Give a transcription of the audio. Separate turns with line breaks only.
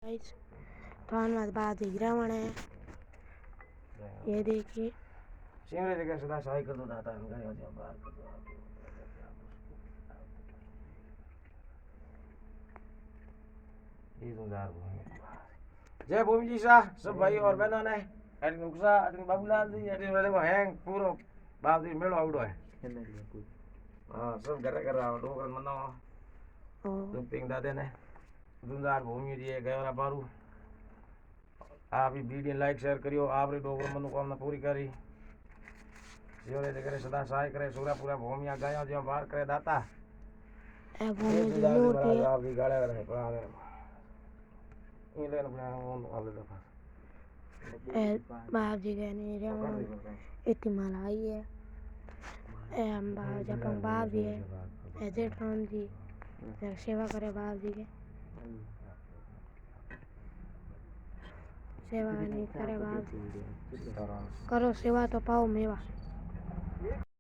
Guys. तो हमारे बाद हीरावण है, ये देखिए।
सिमरे जगह सदा सहाय कर दो दाता गयो जो बाहर कर दो ये सुंदर जय भूमि जी सा सब भाई और बहनों ने अरे नुकसा अरे बाबूलाल जी अरे मेरे को हैंग पूरा बाप जी मेलो आवड़ो है हां सब घर कर रहा डोगर मनो तुम पिंग दादे ने सुंदर भूमि जी गयो ना बारू आप भी वीडियो लाइक शेयर करियो आपरे डोगर मनोकामना पूरी करी जीवरे जगह सदा सहाय करे सूरा पूरा भूमिया गयो जो बाहर करे दाता
ए भूमि जी मूर्ति है।
आप भी गाड़े रहे पड़ा दे ये लेन अपने आप ले दफा
बाप जी गए नहीं हीरावण इतनी मलाई है। ए हम जपंग बाप जी है, ए जेठराम जी सेवा करे बाप जी के सेवा नहीं करे बाप जी करो सेवा तो पाओ मेवा।